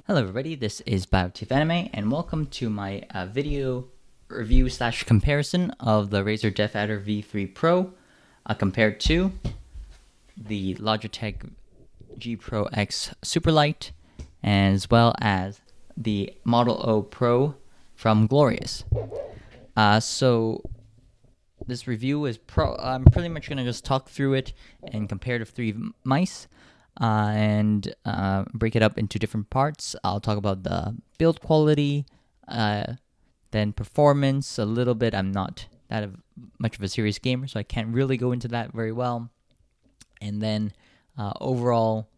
Hello everybody, this is Anime, and welcome to my video review / comparison of the Razer DeathAdder V3 Pro compared to the Logitech G Pro X Superlight, as well as the Model O Pro from Glorious. So this review is I'm pretty much going to just talk through it and compare the three mice. And break it up into different parts. I'll talk about the build quality, then performance a little bit. I'm not that much of a serious gamer, so I can't really go into that very well. And then overall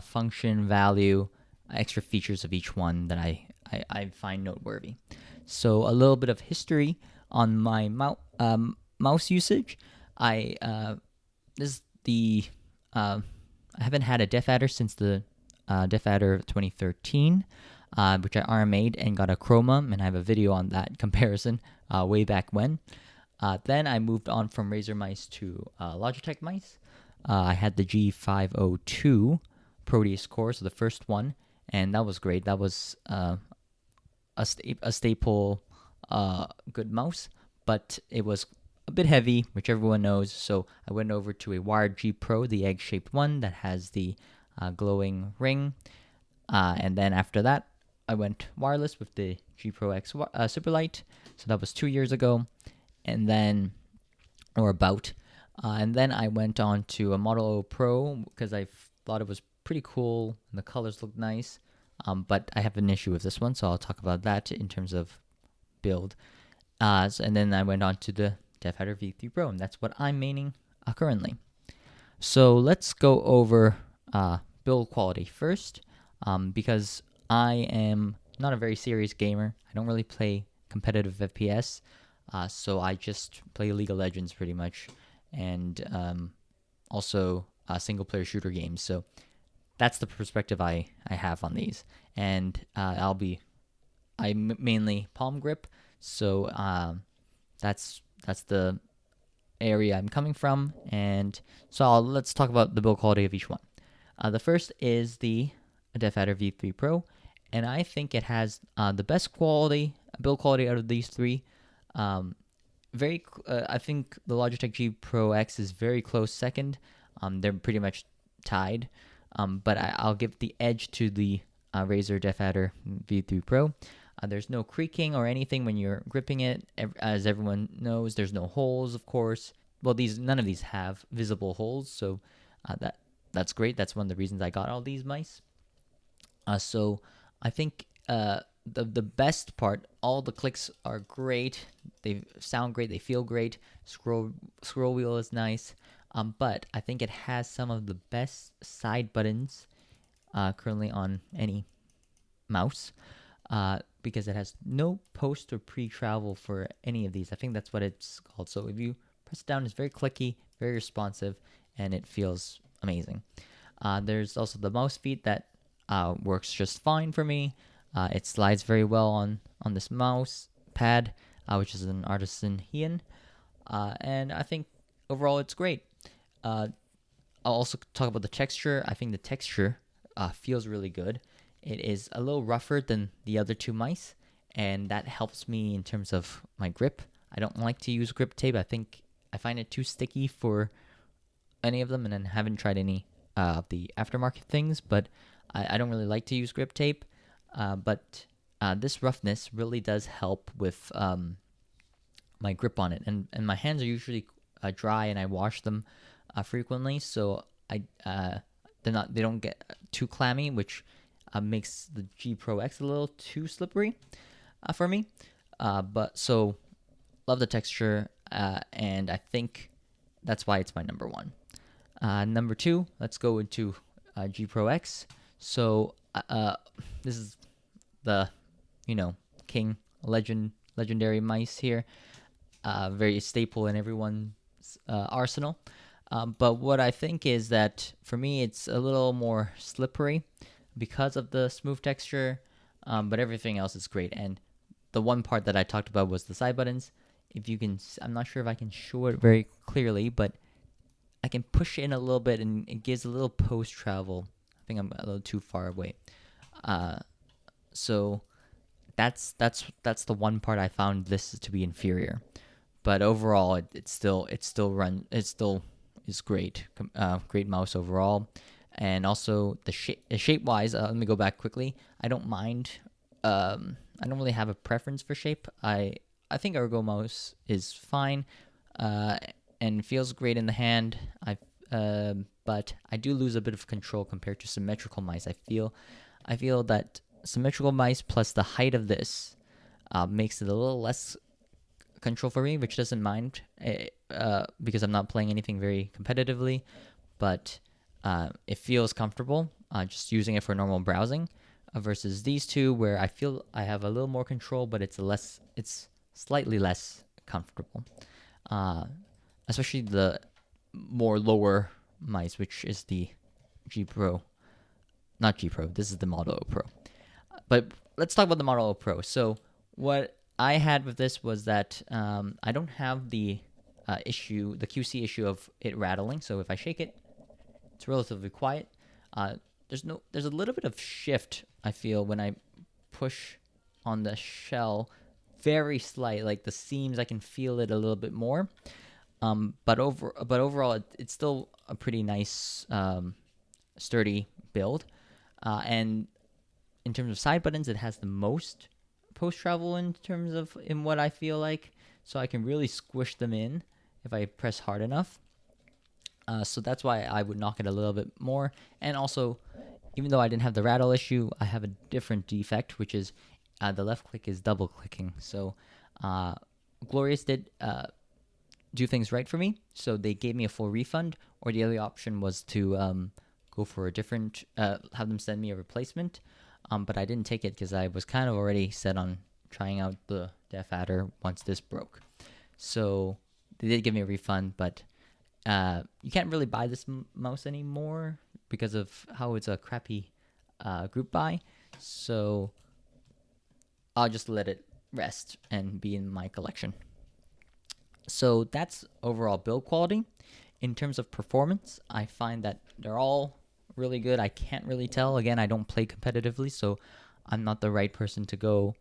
function, value, extra features of each one that I find noteworthy. So a little bit of history on my mouse usage. I haven't had a DeathAdder since the DeathAdder 2013, which I RMA'd and got a Chroma, and I have a video on that comparison way back when. Then I moved on from Razer mice to Logitech mice. I had the G502 Proteus core, so the first one, and that was great. That was a staple good mouse, but it was a bit heavy, which everyone knows, so I went over to a wired G Pro, the egg-shaped one that has the glowing ring, and then after that, I went wireless with the G Pro X Superlight, so that was 2 years ago, and then I went on to a Model O Pro because I thought it was pretty cool and the colors looked nice, but I have an issue with this one, so I'll talk about that in terms of build, and then I went on to the DeathAdder V3 Pro, and that's what I'm maining currently. So let's go over build quality first, because I am not a very serious gamer. I don't really play competitive FPS, so I just play League of Legends pretty much, and also single-player shooter games. So that's the perspective I have on these, and I mainly palm grip, so that's the area I'm coming from, and so let's talk about the build quality of each one. The first is the DeathAdder V3 Pro, and I think it has the best build quality out of these three. I think the Logitech G Pro X is very close second. They're pretty much tied, but I'll give the edge to the Razer DeathAdder V3 Pro. There's no creaking or anything when you're gripping it. As everyone knows, there's no holes, of course. Well, none of these have visible holes, so that's great. That's one of the reasons I got all these mice. So I think the best part, all the clicks are great. They sound great. They feel great. Scroll wheel is nice. But I think it has some of the best side buttons currently on any mouse. Because it has no post or pre-travel for any of these. I think that's what it's called. So if you press it down, it's very clicky, very responsive, and it feels amazing. There's also the mouse feet that works just fine for me. It slides very well on this mouse pad, which is an artisan Heian. And I think overall it's great. I'll also talk about the texture. I think the texture feels really good. It is a little rougher than the other two mice, and that helps me in terms of my grip. I don't like to use grip tape. I find it too sticky for any of them, and then haven't tried any of the aftermarket things, but I don't really like to use grip tape. But this roughness really does help with my grip on it, and my hands are usually dry, and I wash them frequently, so they don't get too clammy, which makes the G Pro X a little too slippery for me. But so love the texture, and I think that's why it's my number one. Number two, let's go into G Pro X. So this is the legendary mice here, very staple in everyone's arsenal. But what I think is that for me it's a little more slippery because of the smooth texture, but everything else is great. And the one part that I talked about was the side buttons. I'm not sure if I can show it very clearly, but I can push in a little bit and it gives a little post travel. I think I'm a little too far away. So that's the one part I found this to be inferior. But overall, it still is great. Great mouse overall, and also the shape wise. Let me go back quickly. I don't mind. I don't really have a preference for shape. I think Ergo mouse is fine, and feels great in the hand. But I do lose a bit of control compared to symmetrical mice. I feel that symmetrical mice plus the height of this makes it a little less control for me, which doesn't mind because I'm not playing anything very competitively, but it feels comfortable just using it for normal browsing versus these two where I feel I have a little more control, but it's slightly less comfortable, especially the more lower mice, which is the G Pro, not G Pro. This is the Model O Pro. But let's talk about the Model O Pro. So what I had with this was that I don't have the QC issue of it rattling. So if I shake it, it's relatively quiet. There's a little bit of shift I feel when I push on the shell, very slight. Like the seams, I can feel it a little bit more. But overall, it's still a pretty nice, sturdy build. And in terms of side buttons, it has the most post travel in what I feel like. So I can really squish them in if I press hard enough. So that's why I would knock it a little bit more. And also, even though I didn't have the rattle issue, I have a different defect, which is the left click is double clicking. So Glorious did do things right for me. So they gave me a full refund, or the other option was to go for a different, have them send me a replacement. But I didn't take it because I was kind of already set on trying out the DeathAdder once this broke. So they did give me a refund, but you can't really buy this mouse anymore because of how it's a crappy group buy. So I'll just let it rest and be in my collection. So that's overall build quality. In terms of performance, I find that they're all really good. I can't really tell. Again, I don't play competitively, so I'm not the right person to go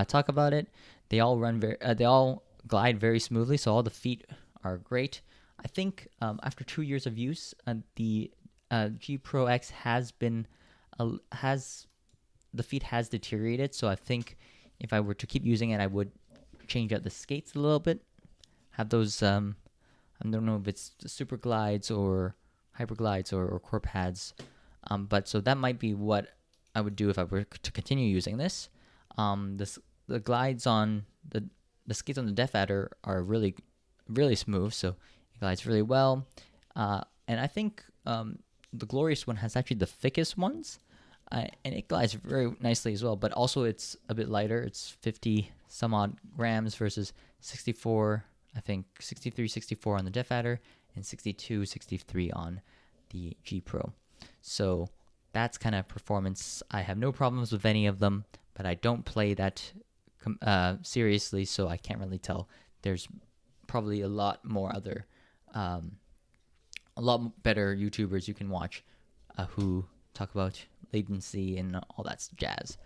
talk about it. They all they all glide very smoothly, so all the feet are great. I think after 2 years of use, the G Pro X the feet has deteriorated. So I think if I were to keep using it, I would change out the skates a little bit. Have those I don't know if it's super glides or hyper glides or core pads, but so that might be what I would do if I were to continue using this. The glides on the skates on the DeathAdder are really smooth, so it glides really well. And I think the Glorious one has actually the thickest ones, and it glides very nicely as well. But also it's a bit lighter. It's 50 some odd grams versus 64. I think 63, 64 on the DeathAdder and 62, 63 on the G Pro. So that's kind of performance. I have no problems with any of them, but I don't play that seriously, so I can't really tell. There's probably a lot more other, a lot better YouTubers you can watch who talk about latency and all that jazz.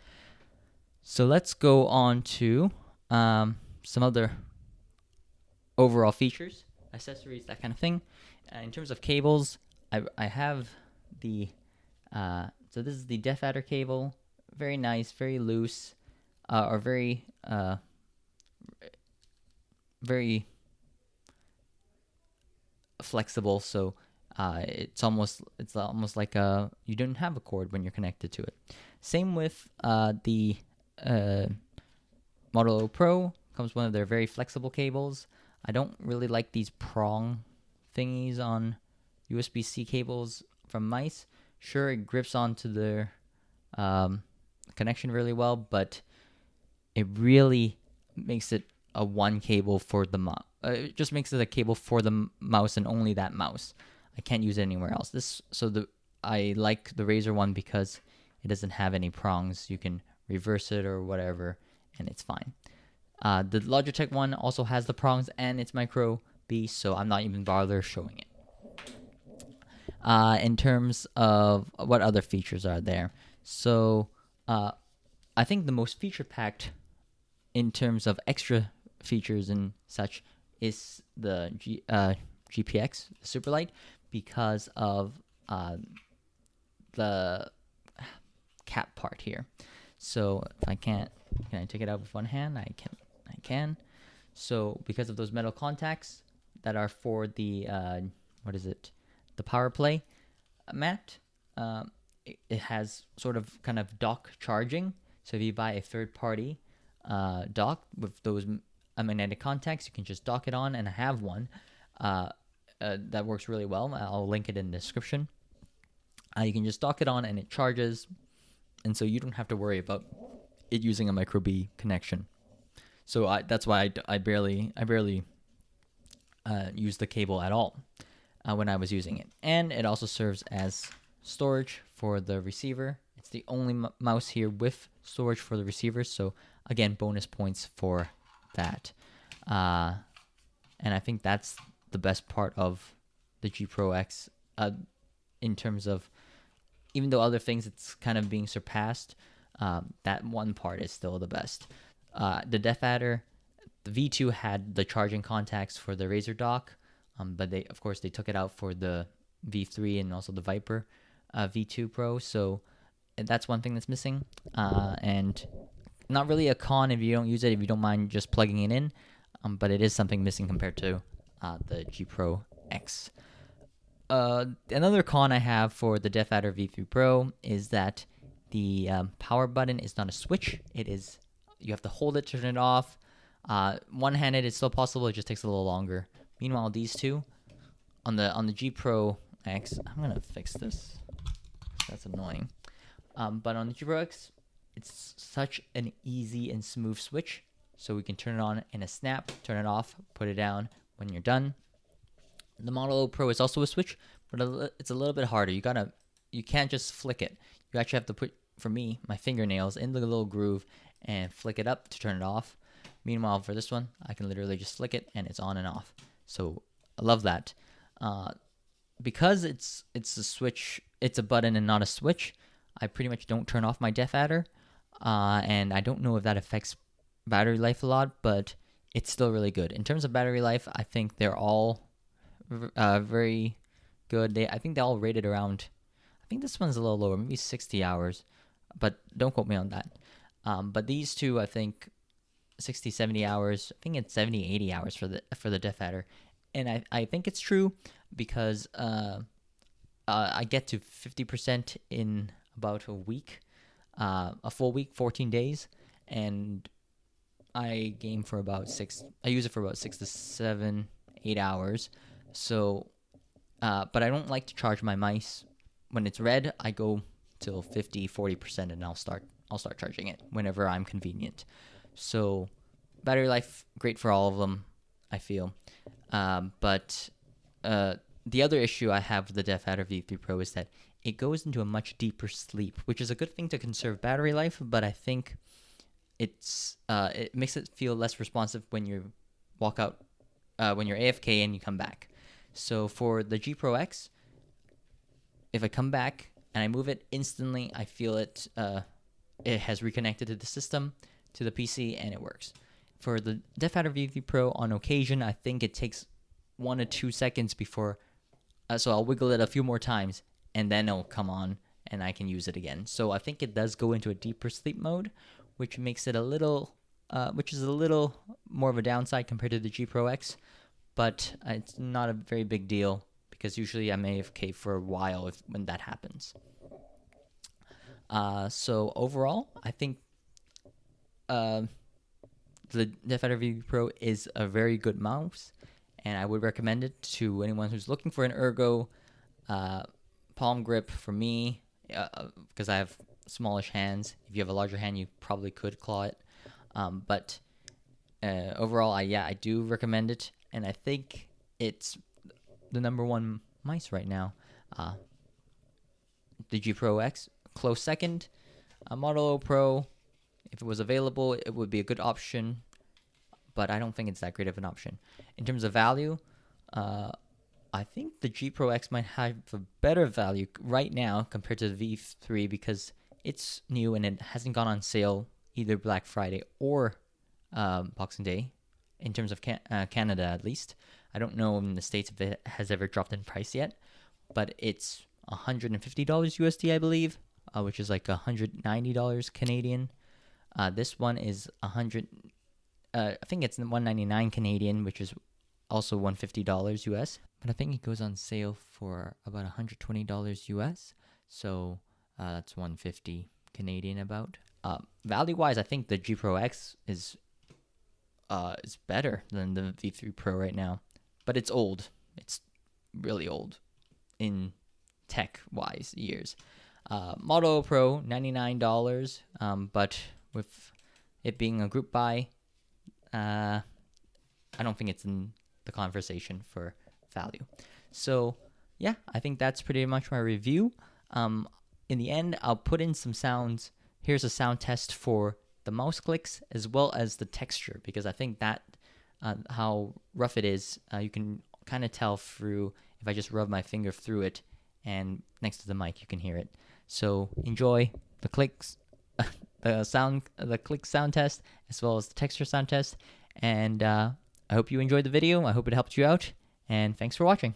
So let's go on to some other overall features, accessories, that kind of thing. In terms of cables, I have the so this is the DeathAdder cable. Very nice, very loose, or very flexible. So it's almost like you don't have a cord when you're connected to it. Same with the Model O Pro. Comes one of their very flexible cables. I don't really like these prong thingies on USB-C cables from mice. Sure, it grips onto their connection really well, but it really makes it a one cable for the mouse. It just makes it a cable for the mouse and only that mouse. I can't use it anywhere else. I like the Razer one because it doesn't have any prongs. You can reverse it or whatever, and it's fine. The Logitech one also has the prongs and it's micro B, so I'm not even bother showing it. In terms of what other features are there, so I think the most feature packed in terms of extra features and such is the GPX Superlight, because of the cap part here. So if I can't, can I take it out with one hand? I can. So because of those metal contacts that are for the what is it? The power play mat. It has sort of kind of dock charging. So if you buy a third party dock with those magnetic contacts, you can just dock it on, and I have one that works really well. I'll link it in the description. You can just dock it on and it charges, and so you don't have to worry about it using a micro B connection. So that's why I barely use the cable at all when I was using it. And it also serves as storage for the receiver. It's the only mouse here with storage for the receiver, so again, bonus points for that. And I think that's the best part of the G Pro X in terms of, even though other things it's kind of being surpassed, that one part is still the best. The DeathAdder, the V2 had the charging contacts for the Razer dock, but they took it out for the V3 and also the Viper V2 Pro, so that's one thing that's missing. And not really a con if you don't use it, if you don't mind just plugging it in, but it is something missing compared to the G Pro X. Another con I have for the DeathAdder V3 Pro is that the power button is not a switch. It is, you have to hold it to turn it off. One-handed is still possible, it just takes a little longer. Meanwhile, these two on the G Pro X, I'm gonna fix this. That's annoying. But on the G Pro X, it's such an easy and smooth switch. So we can turn it on in a snap, turn it off, put it down when you're done. The Model O Pro is also a switch, but it's a little bit harder. You can't just flick it. You actually have to put, for me, my fingernails in the little groove and flick it up to turn it off. Meanwhile, for this one, I can literally just flick it and it's on and off. So I love that. Because it's a switch, it's a button and not a switch, I pretty much don't turn off my DeathAdder. And I don't know if that affects battery life a lot, but it's still really good. In terms of battery life, I think they're all very good. I think they all rated around, I think this one's a little lower, maybe 60 hours, but don't quote me on that. But these two, I think 60, 70 hours, I think it's 70, 80 hours for the DeathAdder. And I think it's true because I get to 50% in about a week, a full week, 14 days, and I game for about I use it for about 6 to 7, 8 hours. So, but I don't like to charge my mice. When it's red, I go till 50, 40%, and I'll start charging it whenever I'm convenient. So, battery life, great for all of them, I feel. But the other issue I have with the DeathAdder V3 Pro is that it goes into a much deeper sleep, which is a good thing to conserve battery life, but I think it makes it feel less responsive when you walk out, when you're AFK and you come back. So for the G Pro X, if I come back and I move it instantly, I feel it has reconnected to the system, to the PC, and it works. For the DeathAdder V3 Pro, on occasion, I think it takes 1 to 2 seconds before, so I'll wiggle it a few more times, and then it'll come on, and I can use it again. So I think it does go into a deeper sleep mode, which makes it which is a little more of a downside compared to the G Pro X, but it's not a very big deal because usually I'm AFK for a while when that happens. So overall, I think the DeathAdder V3 Pro is a very good mouse, and I would recommend it to anyone who's looking for an ergo palm grip. For me, because I have smallish hands. If you have a larger hand, you probably could claw it. But overall, I do recommend it, and I think it's the #1 mice right now. The G Pro X, close second. Model O Pro, if it was available, it would be a good option, but I don't think it's that great of an option. In terms of value, I think the G Pro X might have a better value right now compared to the V3 because it's new and it hasn't gone on sale either Black Friday or Boxing Day, in terms of Canada at least. I don't know in the States if it has ever dropped in price yet, but it's $150 USD, I believe, which is like $190 Canadian. This one is I think it's $199 Canadian, which is also $150 US. But I think it goes on sale for about $120 US. So that's $150 Canadian about. Value wise, I think the G Pro X is better than the V3 Pro right now, but it's old. It's really old in tech wise years. Model Pro, $99, but with it being a group buy, I don't think it's in the conversation for value. So yeah, I think that's pretty much my review. In the end, I'll put in some sounds. Here's a sound test for the mouse clicks as well as the texture, because I think that how rough it is, you can kind of tell through if I just rub my finger through it, and next to the mic you can hear it. So enjoy the clicks, the click sound test as well as the texture sound test, and I hope you enjoyed the video. I hope it helped you out, and thanks for watching.